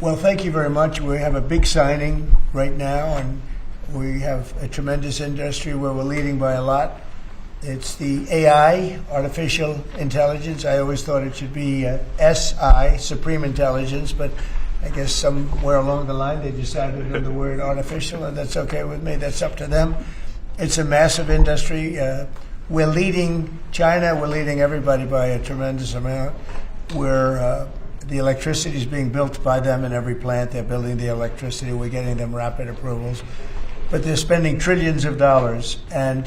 Well, thank you very much. We have a big signing right now, and we have a tremendous industry where we're leading by a lot. It's the AI, artificial intelligence. I always thought it should be SI, supreme intelligence, but I guess somewhere along the line they decided on the word artificial, and that's okay with me. That's up to them. It's a massive industry. We're leading China. We're leading everybody by a tremendous amount. The electricity is being built by them in every plant. They're building the electricity. We're getting them rapid approvals. But they're spending trillions of dollars, and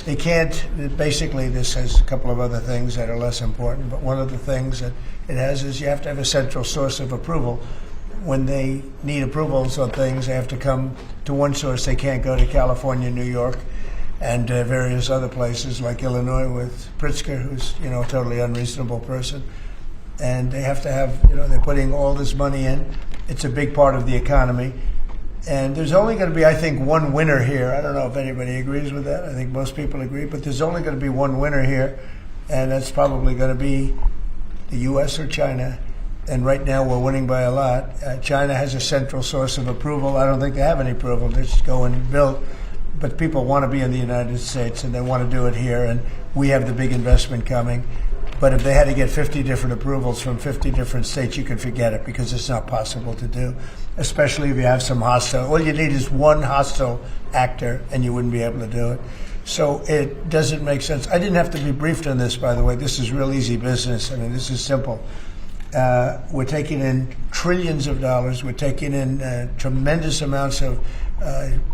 they can't. Basically, this has a couple of other things that are less important, but one of the things that it has is you have to have a central source of approval. When they need approvals on things, they have to come to one source. They can't go to California, New York, and various other places like Illinois with Pritzker, who's a totally unreasonable person. And they have to have, they're putting all this money in. It's a big part of the economy. And there's only going to be, I think, one winner here. I don't know if anybody agrees with that. I think most people agree. But there's only going to be one winner here, and that's probably going to be the U.S. or China. And right now we're winning by a lot. China has a central source of approval. I don't think they have any approval. They just go and build. But people want to be in the United States, and they want to do it here. And we have the big investment coming. But if they had to get 50 different approvals from 50 different states, you could forget it, because it's not possible to do, especially if you have some hostile. All you need is one hostile actor, and you wouldn't be able to do it. So it doesn't make sense. I didn't have to be briefed on this, by the way. This is real easy business. I mean, this is simple. We're taking in trillions of dollars. We're taking in tremendous amounts of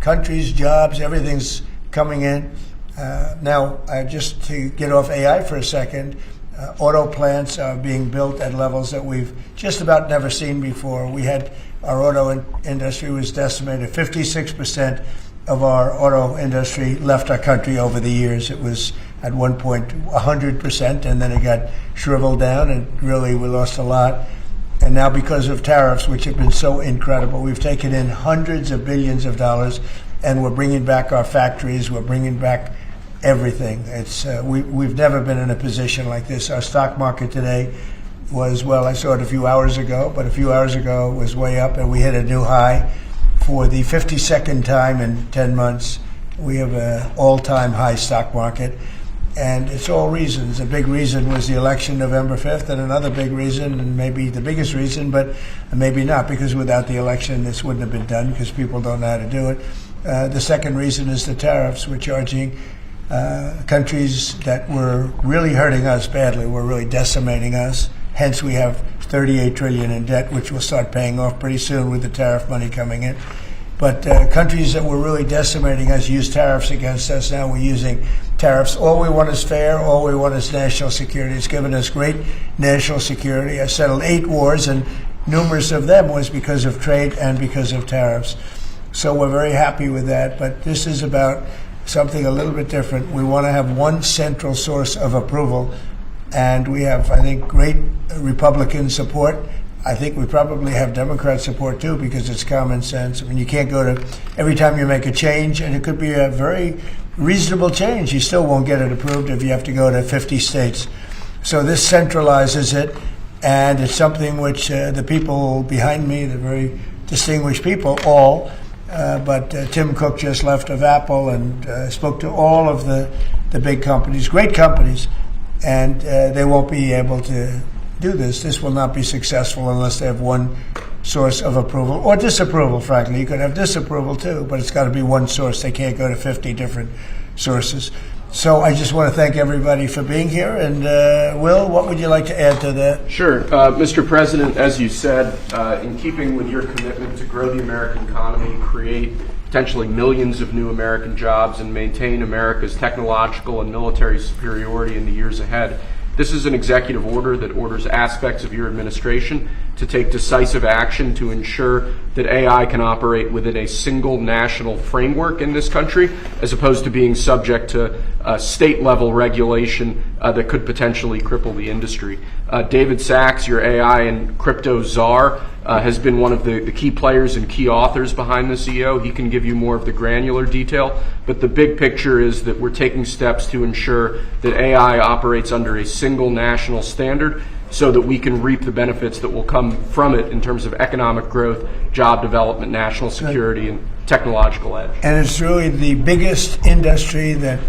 countries, jobs, everything's coming in. Now, just to get off AI for a second, auto plants are being built at levels that we've just about never seen before. Our auto industry was decimated. 56% of our auto industry left our country over the years. It was at one point 100%, and then it got shriveled down, and really we lost a lot. And now, because of tariffs, which have been so incredible, we've taken in hundreds of billions of dollars, and we're bringing back our factories. We're bringing back everything. We've never been in a position like this. Our stock market today was, well, I saw it a few hours ago, but a few hours ago it was way up, and we hit a new high for the 52nd time in 10 months. We have an all-time high stock market, and it's all reasons. A big reason was the election November 5th, and another big reason, and maybe the biggest reason, but maybe not, because without the election this wouldn't have been done, because people don't know how to do it. The second reason is the tariffs. We're charging countries that were really hurting us badly, were really decimating us. Hence, we have $38 trillion in debt, which we'll start paying off pretty soon with the tariff money coming in. But countries that were really decimating us use tariffs against us. Now we're using tariffs. All we want is fair. All we want is national security. It's given us great national security. I settled 8 wars, and numerous of them was because of trade and because of tariffs. So we're very happy with that. But this is about something a little bit different. We want to have one central source of approval, and we have, I think, great Republican support. I think we probably have Democrat support too, because it's common sense. I mean, you can't go to, every time you make a change, and it could be a very reasonable change, you still won't get it approved if you have to go to 50 states. So this centralizes it, and it's something which the people behind me, the very distinguished people, but Tim Cook just left of Apple and spoke to all of the big companies, great companies, and they won't be able to do this. This will not be successful unless they have one source of approval, or disapproval, frankly. You could have disapproval too, but it's got to be one source. They can't go to 50 different sources. So I just want to thank everybody for being here. And Will, what would you like to add to that? Sure. Mr. President, as you said, in keeping with your commitment to grow the American economy, create potentially millions of new American jobs, and maintain America's technological and military superiority in the years ahead, this is an executive order that orders aspects of your administration to take decisive action to ensure that AI can operate within a single national framework in this country, as opposed to being subject to state-level regulation that could potentially cripple the industry. David Sachs, your AI and crypto czar, has been one of the key players and key authors behind this EO. He can give you more of the granular detail, but the big picture is that we're taking steps to ensure that AI operates under a single national standard so that we can reap the benefits that will come from it in terms of economic growth, job development, national security, and technological edge. And it's really the biggest industry that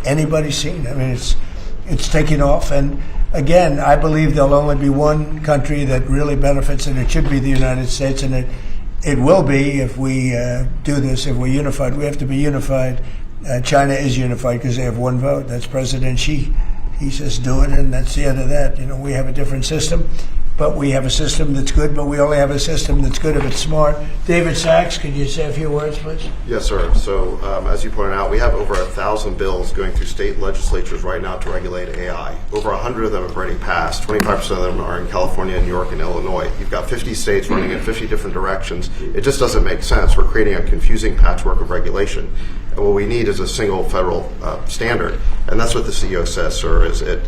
anybody's seen. I mean, it's taking off. And again, I believe there'll only be one country that really benefits, and it should be the United States. And it will be if we do this, if we're unified. We have to be unified. China is unified because they have one vote. That's President Xi. He says do it, and that's the end of that. You know, we have a different system, but we have a system that's good, but we only have a system that's good if it's smart. David Sachs, could you say a few words, please? Yes, sir. So, as you pointed out, we have over 1,000 bills going through state legislatures right now to regulate AI. Over 100 of them have already passed. 25% of them are in California, New York, and Illinois. You've got 50 states running in 50 different directions. It just doesn't make sense. We're creating a confusing patchwork of regulation. And what we need is a single federal standard. And that's what the CEO says, sir, is it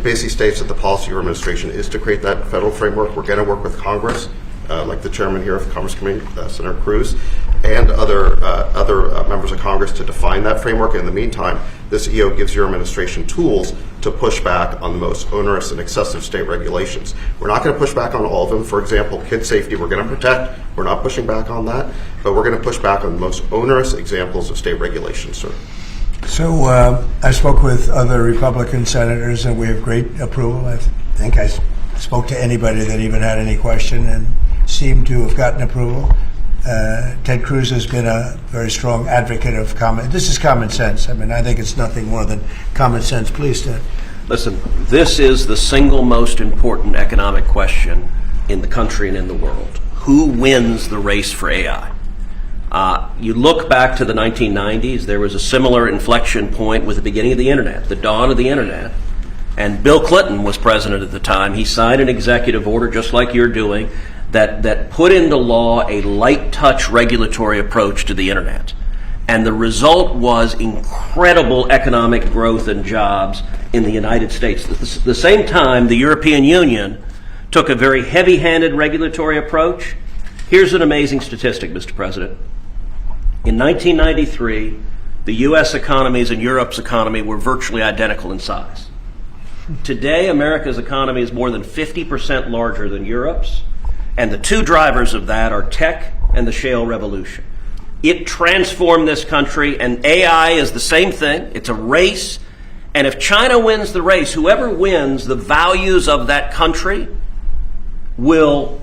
basically states that the policy of your administration is to create that federal framework. We're going to work with Congress, like the chairman here of the Commerce Committee, Senator Cruz, and other members of Congress to define that framework. In the meantime, this EO gives your administration tools to push back on the most onerous and excessive state regulations. We're not going to push back on all of them. For example, kid safety, we're going to protect. We're not pushing back on that, but we're going to push back on the most onerous examples of state regulations, sir. So I spoke with other Republican senators, and we have great approval. I think I spoke to anybody that even had any question and seemed to have gotten approval. Ted Cruz has been a very strong advocate of this is common sense. I mean, I think it's nothing more than common sense. Please, Ted. Listen, this is the single most important economic question in the country and in the world. Who wins the race for AI? You look back to the 1990s, there was a similar inflection point with the beginning of the internet, the dawn of the internet. And Bill Clinton was president at the time. He signed an executive order, just like you're doing, that put into law a light touch regulatory approach to the internet. And the result was incredible economic growth and jobs in the United States. At the same time, the European Union took a very heavy-handed regulatory approach. Here's an amazing statistic, Mr. President. In 1993, the U.S. economies and Europe's economy were virtually identical in size. Today, America's economy is more than 50% larger than Europe's, and the two drivers of that are tech and the shale revolution. It transformed this country, and AI is the same thing. It's a race, and if China wins the race, whoever wins, the values of that country will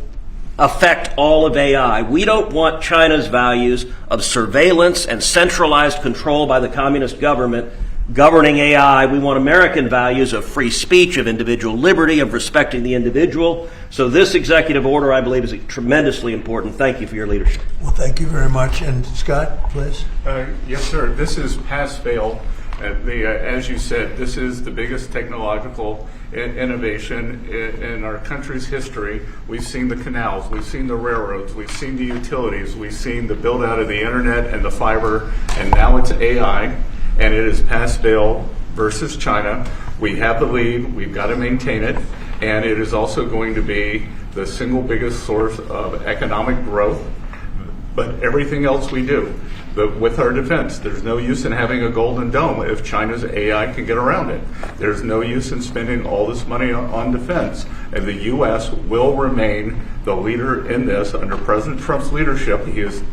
affect all of AI. We don't want China's values of surveillance and centralized control by the communist government governing AI. We want American values of free speech, of individual liberty, of respecting the individual. So this executive order, I believe, is tremendously important. Thank you for your leadership. Well, thank you very much. And Scott, please. Yes, sir. This is pass-fail. As you said, this is the biggest technological innovation in our country's history. We've seen the canals, we've seen the railroads, we've seen the utilities, we've seen the build out of the internet and the fiber, and now it's AI, and it is pass-fail versus China. We have the lead, we've got to maintain it, and it is also going to be the single biggest source of economic growth, but everything else we do. But with our defense, there's no use in having a golden dome if China's AI can get around it. There's no use in spending all this money on defense. And the U.S. will remain the leader in this under President Trump's leadership. He has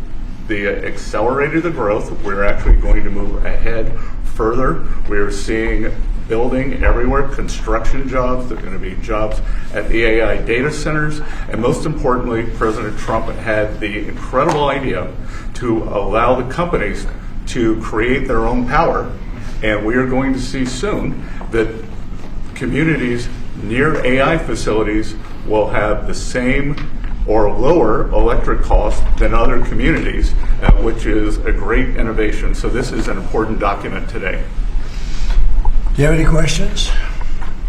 accelerated the growth. We're actually going to move ahead further. We're seeing building everywhere, construction jobs. There are going to be jobs at the AI data centers. And most importantly, President Trump had the incredible idea to allow the companies to create their own power. And we are going to see soon that communities near AI facilities will have the same or lower electric costs than other communities, which is a great innovation. So this is an important document today. Do you have any questions?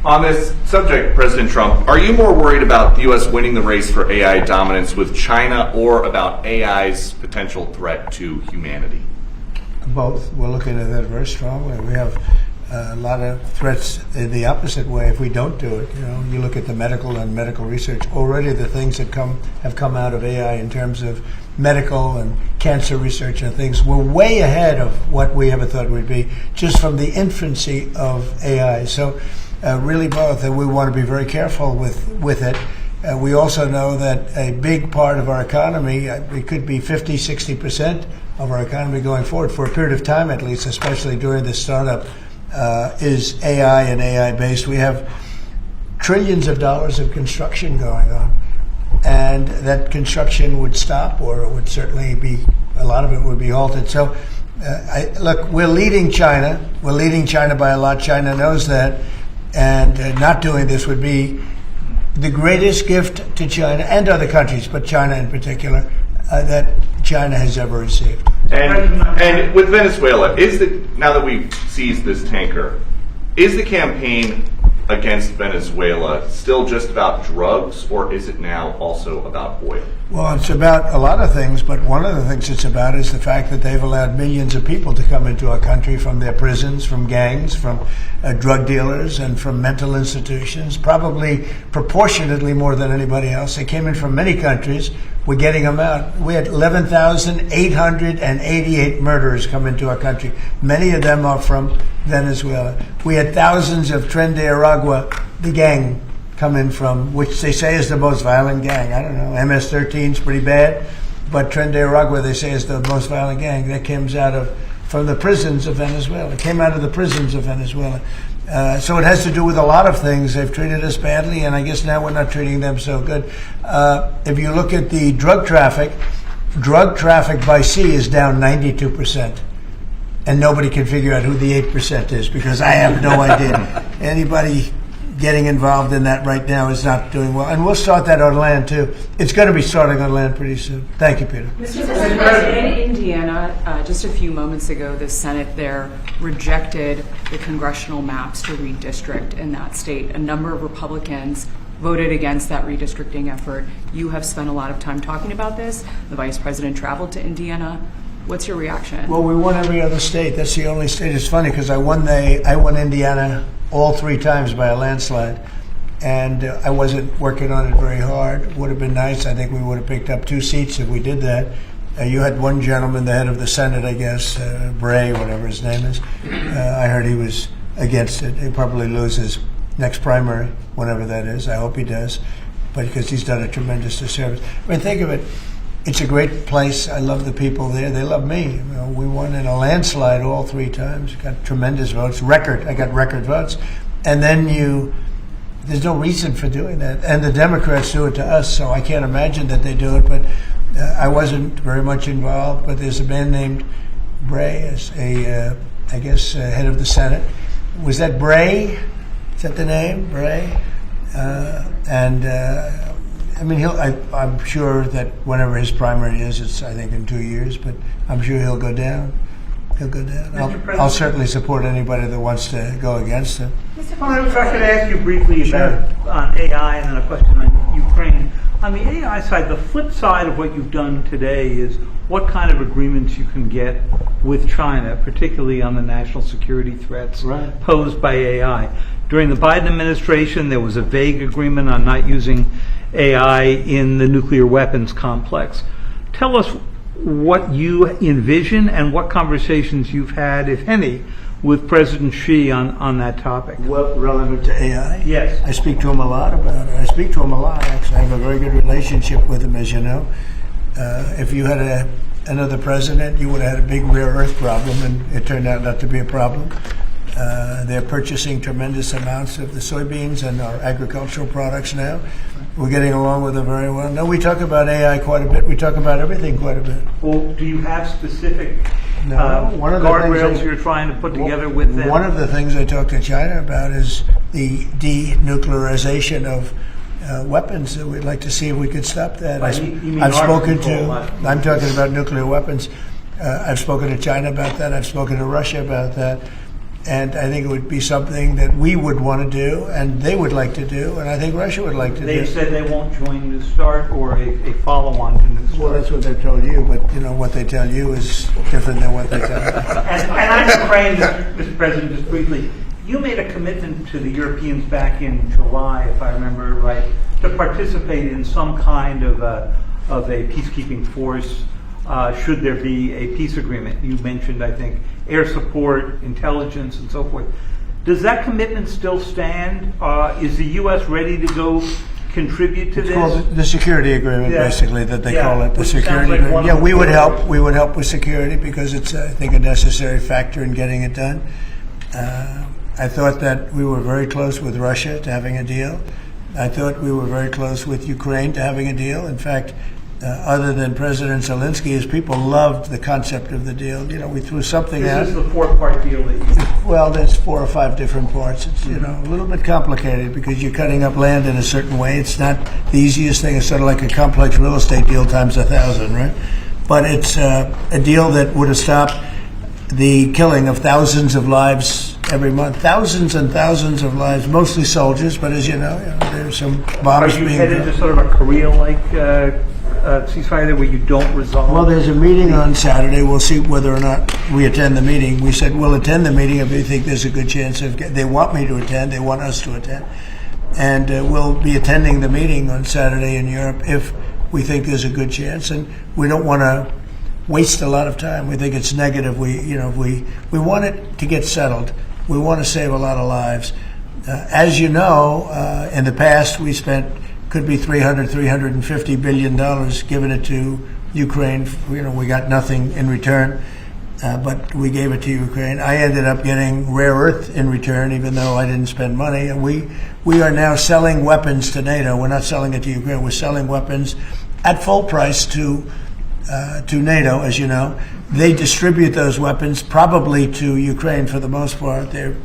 On this subject, President Trump, are you more worried about the U.S. winning the race for AI dominance with China or about AI's potential threat to humanity? Both. We're looking at that very strongly. We have a lot of threats in the opposite way if we don't do it. You know, you look at the medical and medical research. Already the things that have come out of AI in terms of medical and cancer research and things, we're way ahead of what we ever thought we'd be just from the infancy of AI. So really both, and we want to be very careful with it. We also know that a big part of our economy, it could be 50, 60% of our economy going forward for a period of time at least, especially during this startup, is AI and AI-based. We have trillions of dollars of construction going on, and that construction would stop, or it would certainly be, a lot of it would be halted. So, look, we're leading China. We're leading China by a lot. China knows that, and not doing this would be the greatest gift to China and other countries, but China in particular, that China has ever received. And with Venezuela, now that we've seized this tanker, is the campaign against Venezuela still just about drugs, or is it now also about oil? Well, it's about a lot of things, but one of the things it's about is the fact that they've allowed millions of people to come into our country from their prisons, from gangs, from drug dealers, and from mental institutions, probably proportionately more than anybody else. They came in from many countries. We're getting them out. We had 11,888 murderers come into our country. Many of them are from Venezuela. We had thousands of Tren de Aragua, the gang, come in from, which they say is the most violent gang. I don't know, MS-13 is pretty bad, but Tren de Aragua, they say, is the most violent gang. That comes from the prisons of Venezuela. It came out of the prisons of Venezuela. So it has to do with a lot of things. They've treated us badly, and I guess now we're not treating them so good. If you look at the drug traffic by sea is down 92%. And nobody can figure out who the 8% is, because I have no idea. Anybody getting involved in that right now is not doing well. And we'll start that on land, too. It's going to be starting on land pretty soon. Thank you, Peter. Mr. President, in Indiana, just a few moments ago, the Senate there rejected the congressional maps to redistrict in that state. A number of Republicans voted against that redistricting effort. You have spent a lot of time talking about this. The Vice President traveled to Indiana. What's your reaction? Well, we won every other state. That's the only state. It's funny because I won Indiana all 3 times by a landslide, and I wasn't working on it very hard. Would have been nice. I think we would have picked up 2 seats if we did that. You had one gentleman, the head of the Senate, I guess, Bray, whatever his name is. I heard he was against it. He'll probably lose his next primary, whenever that is. I hope he does, but because he's done a tremendous disservice. I mean, think of it. It's a great place. I love the people there. They love me. You know, we won in a landslide all 3 times. Got tremendous votes. I got record votes. And then there's no reason for doing that. And the Democrats do it to us, so I can't imagine that they do it. But I wasn't very much involved. But there's a man named Bray, as head of the Senate. Was that Bray? Is that the name, Bray? I mean, I'm sure that whenever his primary is, it's, I think, in 2 years, but I'm sure he'll go down. He'll go down. I'll certainly support anybody that wants to go against him. If I could ask you briefly about AI and then a question on Ukraine. On the AI side, the flip side of what you've done today is what kind of agreements you can get with China, particularly on the national security threats posed by AI. During the Biden administration, there was a vague agreement on not using AI in the nuclear weapons complex. Tell us what you envision and what conversations you've had, if any, with President Xi on that topic. What, relevant to AI? Yes. I speak to him a lot about it. I speak to him a lot, actually. I have a very good relationship with him, as you know. If you had another president, you would have had a big rare earth problem, and it turned out not to be a problem. They're purchasing tremendous amounts of the soybeans and our agricultural products now. We're getting along with them very well. No, we talk about AI quite a bit. We talk about everything quite a bit. Well, do you have specific one of the guardrails you're trying to put together with them? One of the things I talk to China about is the denuclearization of weapons. We'd like to see if we could stop that. I'm talking about nuclear weapons. I've spoken to China about that. I've spoken to Russia about that. And I think it would be something that we would want to do, and they would like to do, and I think Russia would like to do. They've said they won't join New START or a follow-on to New START. Well, that's what they've told you, but what they tell you is different than what they tell you. And I'm afraid, Mr. President, just briefly, you made a commitment to the Europeans back in July, if I remember right, to participate in some kind of a peacekeeping force should there be a peace agreement. You mentioned, I think, air support, intelligence, and so forth. Does that commitment still stand? Is the U.S. ready to go contribute to It's this? called the security agreement, Yeah. basically, that they Yeah, call it, the which sounds security like agreement. one Yeah, of the we would pillars. help. We would help with security because it's, I think, a necessary factor in getting it done. I thought that we were very close with Russia to having a deal. I thought we were very close with Ukraine to having a deal. In fact, other than President Zelenskyy, his people loved the concept of the deal. You know, we threw something out. This is the four-part deal that you... Well, there's 4 or 5 different parts. It's, you know, a little bit complicated because you're cutting up land in a certain way. It's not the easiest thing. It's sort of like a complex real estate deal times 1,000, right? But it's a deal that would have stopped the killing of thousands of lives every month. Thousands and thousands of lives, mostly soldiers, but as you know there's some Are bombs you being headed dropped. to sort of a Korea-like ceasefire there where you don't resolve? Well, there's a meeting on Saturday. We'll see whether or not we attend the meeting. We said we'll attend the meeting if we think there's a good chance of. They want me to attend. They want us to attend, and we'll be attending the meeting on Saturday in Europe if we think there's a good chance. And we don't want to waste a lot of time. We think it's negative. We want it to get settled. We want to save a lot of lives. As you know, in the past we spent. Could be $350 billion, giving it to Ukraine. You know, we got nothing in return, but we gave it to Ukraine. I ended up getting rare earth in return, even though I didn't spend money. And we are now selling weapons to NATO. We're not selling it to Ukraine. We're selling weapons at full price to NATO, as you know. They distribute those weapons probably to Ukraine for the most part. They're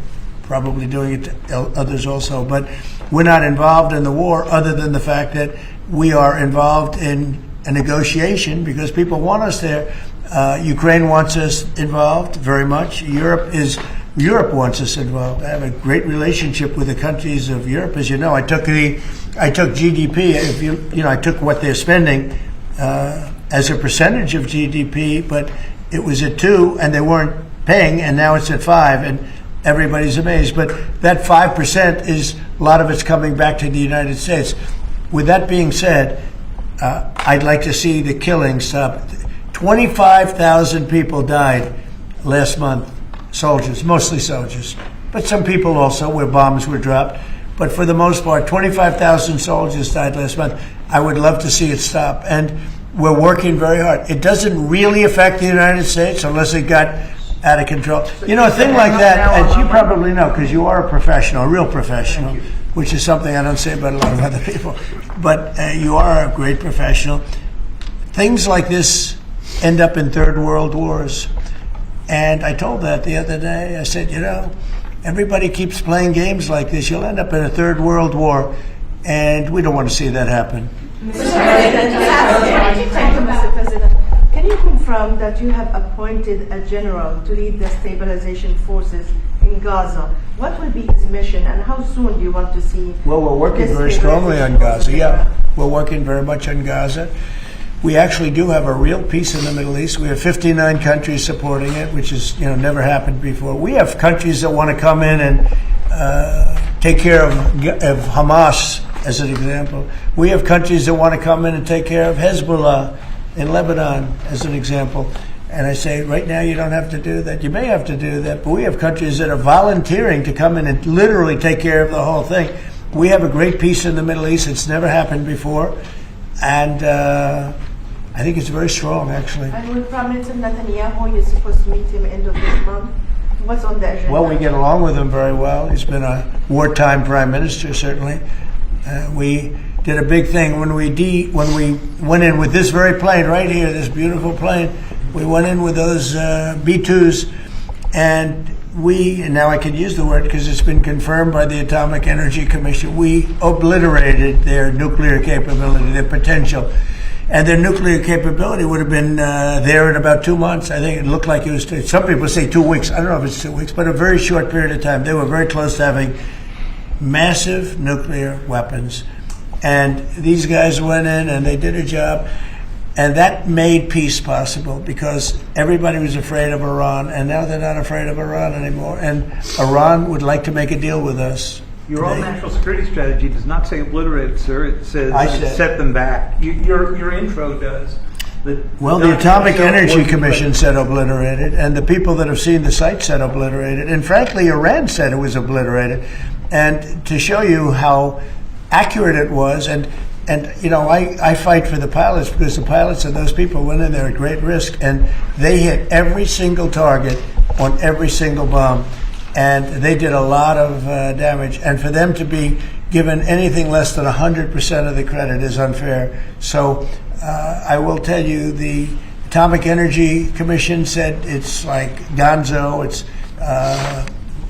probably doing it to others also, but we're not involved in the war other than the fact that we are involved in a negotiation because people want us there. Ukraine wants us involved very much. Europe wants us involved. I have a great relationship with the countries of Europe. As you know, I took GDP. I took what they're spending as a percentage of GDP, but it was at 2 and they weren't paying, and now it's at 5. And everybody's amazed. But that 5% is, a lot of it's coming back to the United States. With that being said, I'd like to see the killing stop. 25,000 people died last month, soldiers, mostly soldiers, but some people also where bombs were dropped. But for the most part, 25,000 soldiers died last month. I would love to see it stop. And we're working very hard. It doesn't really affect the United States unless it got out of control. You know, a thing like that, as you probably know, because you are a professional, a real professional, which is something I don't say about a lot of other people, but you are a great professional. Things like this end up in third world wars. And I told that the other day. I said, you know, everybody keeps playing games like this. You'll end up in a third world war, and we don't want to see that happen. Mr. President, can you confirm that you have appointed a general to lead the stabilization forces in Gaza? What will be his mission, and how soon do you want to see? Well, we're working this very strongly on stabilization Gaza. forces? Yeah, we're working very much on Gaza. We actually do have a real peace in the Middle East. We have 59 countries supporting it, which is, you know, never happened before. We have countries that want to come in and take care of Hamas, as an example. We have countries that want to come in and take care of Hezbollah in Lebanon, as an example. And I say, right now you don't have to do that. You may have to do that, but we have countries that are volunteering to come in and literally take care of the whole thing. We have a great peace in the Middle East. It's never happened before. And I think it's very strong, actually. And with Prime Minister Netanyahu, you're supposed to meet him end of this month. What's on the agenda? Well, we get along with him very well. He's been a wartime prime minister, certainly. We did a big thing when we went in with this very plane right here, this beautiful plane. We went in with those B-2s, and now I can use the word because it's been confirmed by the Atomic Energy Commission, we obliterated their nuclear capability, their potential. And their nuclear capability would have been there in about 2 months. I think it looked like it was, some people say 2 weeks. I don't know if it's 2 weeks, but a very short period of time. They were very close to having massive nuclear weapons. And these guys went in and they did a job. And that made peace possible because everybody was afraid of Iran. And now they're not afraid of Iran anymore. And Iran would like to make a deal with us. Your own national security strategy does not say obliterate, sir. It says I said, set them back. Your intro does. Well, the Atomic Energy Commission said obliterated, and the people that have seen the site said obliterated, and frankly, Iran said it was obliterated. And to show you how accurate it was, and you know, I fight for the pilots because the pilots and those people went in there at great risk, and they hit every single target on every single bomb, and they did a lot of damage. And for them to be given anything less than 100% of the credit is unfair. So I will tell you, the Atomic Energy Commission said it's like gonzo. It's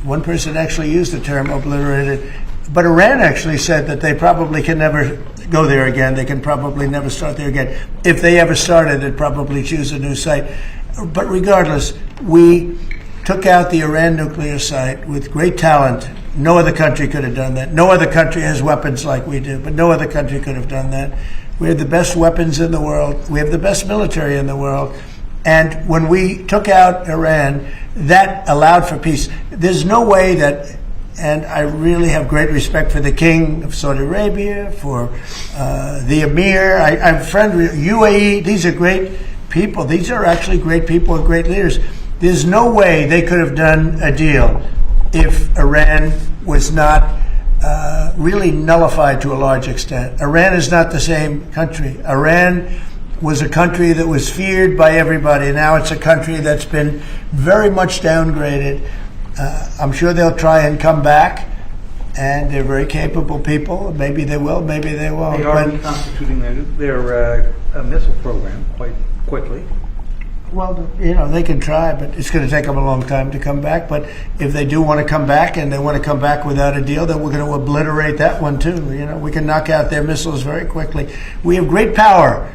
one person actually used the term obliterated. But Iran actually said that they probably can never go there again. They can probably never start there again. If they ever started, they'd probably choose a new site. But regardless, we took out the Iran nuclear site with great talent. No other country could have done that. No other country has weapons like we do, but no other country could have done that. We have the best weapons in the world. We have the best military in the world. And when we took out Iran, that allowed for peace. There's no way that, and I really have great respect for the King of Saudi Arabia, for the Emir. I'm friend with UAE. These are great people. These are actually great people and great leaders. There's no way they could have done a deal if Iran was not really nullified to a large extent. Iran is not the same country. Iran was a country that was feared by everybody. Now it's a country that's been very much downgraded. I'm sure they'll try and come back, and they're very capable people. Maybe they will, maybe they won't. They are reconstituting their missile program quite quickly. Well, you know, they can try, but it's going to take them a long time to come back. But if they do want to come back, and they want to come back without a deal, then we're going to obliterate that one too. You know, we can knock out their missiles very quickly. We have great power,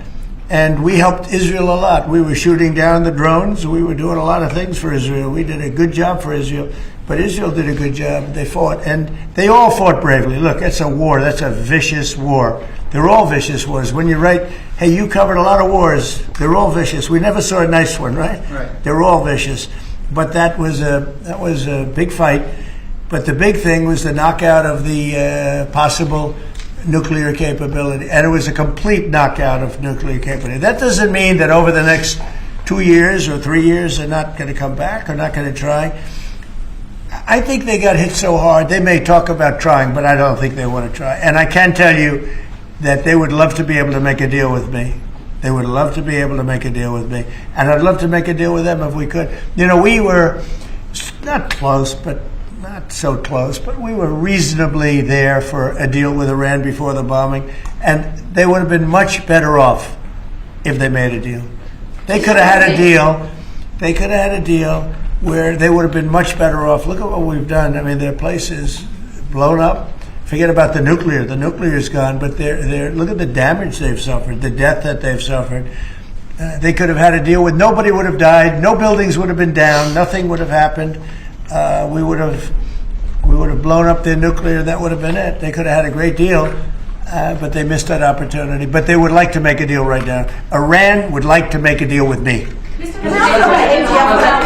and we helped Israel a lot. We were shooting down the drones. We were doing a lot of things for Israel. We did a good job for Israel, but Israel did a good job. They fought, and they all fought bravely. Look, that's a war. That's a vicious war. They're all vicious wars. When you write, hey, you covered a lot of wars, they're all vicious. We never saw a nice one, right? Right. They're all vicious. But that was a big fight. But the big thing was the knockout of the possible nuclear capability. And it was a complete knockout of nuclear capability. That doesn't mean that over the next 2 years or 3 years they're not going to come back or not going to try. I think they got hit so hard, they may talk about trying, but I don't think they want to try. And I can tell you that they would love to be able to make a deal with me. They would love to be able to make a deal with me. And I'd love to make a deal with them if we could. You know, we were not close, but not so close, but we were reasonably there for a deal with Iran before the bombing. And they would have been much better off if they made a deal. They could have had a deal. They could have had a deal where they would have been much better off. Look at what we've done. I mean, their place is blown up. Forget about the nuclear. The nuclear is gone, but they're look at the damage they've suffered, the death that they've suffered. They could have had a deal with nobody would have died, no buildings would have been down, nothing would have happened. We would have blown up their nuclear. That would have been it. They could have had a great deal, but they missed that opportunity. But they would like to make a deal right now. Iran would like to make a deal with me.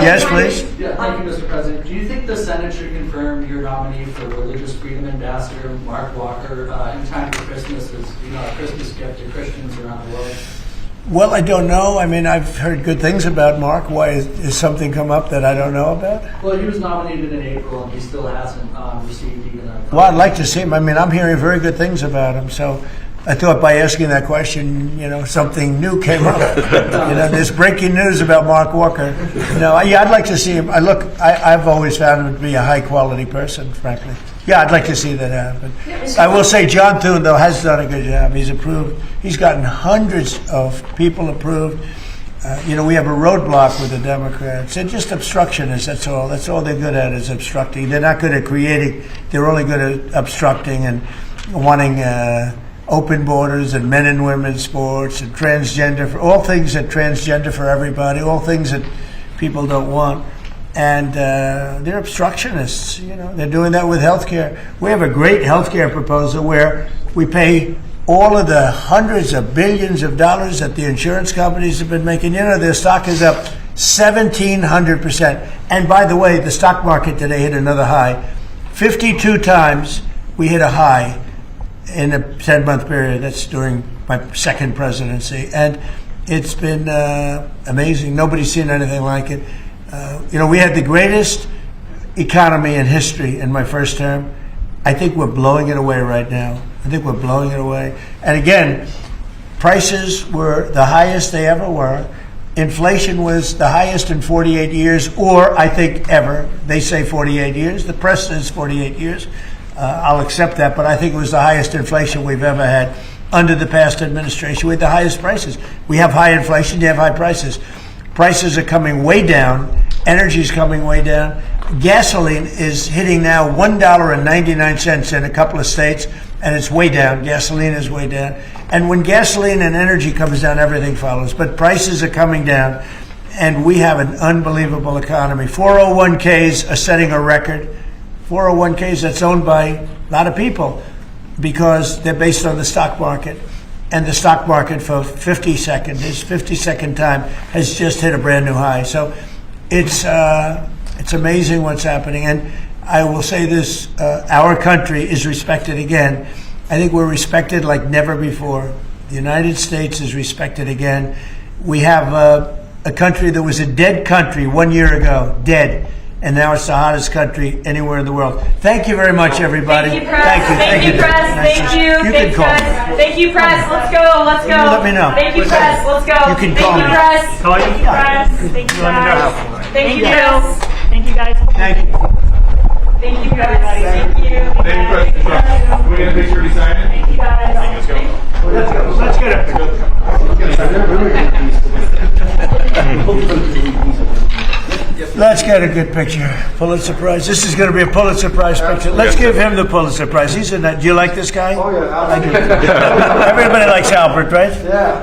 Yes, please. Yeah, thank you, Mr. President. Do you think the Senate should confirm your nominee for Religious Freedom Ambassador, Mark Walker, in time for Christmas as a Christmas gift to Christians around the world? Well, I don't know. I mean, I've heard good things about Mark. Why is something come up that I don't know about? Well, he was nominated in April, and he still hasn't received even a... Well, I'd like to see him. I mean, I'm hearing very good things about him, so I thought by asking that question, something new came up. There's breaking news about Mark Walker. Yeah, I'd like to see him. I've always found him to be a high-quality person, frankly. Yeah, I'd like to see that happen. I will say John Thune, though, has done a good job. He's approved. He's gotten hundreds of people approved. We have a roadblock with the Democrats. They're just obstructionists, that's all. That's all they're good at is obstructing. They're not good at creating. They're only good at obstructing and wanting open borders and men and women's sports and transgender, all things that transgender for everybody, all things that people don't want. And they're obstructionists. They're doing that with healthcare. We have a great healthcare proposal where we pay all of the hundreds of billions of dollars that the insurance companies have been making. Their stock is up 1,700%. And by the way, the stock market today hit another high. 52 times we hit a high in a 10-month period. That's during my second presidency. And It's been amazing. Nobody's seen anything like it. We had the greatest economy in history in my first term. I think we're blowing it away right now. I think we're blowing it away. And again, prices were the highest they ever were. Inflation was the highest in 48 years, or I think ever. They say 48 years. The press says 48 years. I'll accept that, but I think it was the highest inflation we've ever had under the past administration. We had the highest prices. We have high inflation, you have high prices. Prices are coming way down. Energy is coming way down. Gasoline is hitting now $1.99 in a couple of states, and it's way down. Gasoline is way down. And when gasoline and energy comes down, everything follows. But prices are coming down, and we have an unbelievable economy. 401ks are setting a record. 401ks that's owned by a lot of people because they're based on the stock market. And the stock market for 50-second time has just hit a brand new high. So it's amazing what's happening. And I will say this, our country is respected again. I think we're respected like never before. The United States is respected again. We have a country that was a dead country 1 year ago, dead. And now it's the hottest country anywhere in the world. Thank you very much, everybody. Thank you, press. Thank you, press. Thank you. You can call me. Thank you, press. Let's go. Let's go. Let me know. Thank you, press. Let's go. You can call me. Press. Call you? Thank you, press. Thank you, guys. Thank you, press. Thank you, guys. Thank you. Thank you, press. Thank you. Thank you, President Trump. Can we get a picture beside it? Thank you, guys. Let's go. Let's get it. Let's get a good picture. Pulitzer Prize. This is going to be a Pulitzer Prize picture. Let's give him the Pulitzer Prize. He's in that. Do you like this guy? Oh, yeah. I do. Everybody likes Albert, right? Yeah.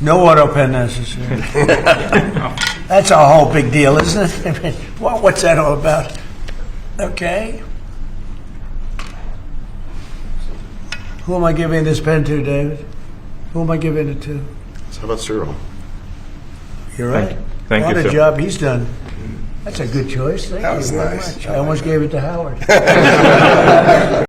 No auto pen necessary. That's a whole big deal, isn't it? I mean, what's that all about? Okay. Who am I giving this pen to, David? Who am I giving it to? So how about Cyril? You're right. Thank you, What a sir. job he's done. That's a good choice. Thank That you was very nice. much. I almost gave it to Howard.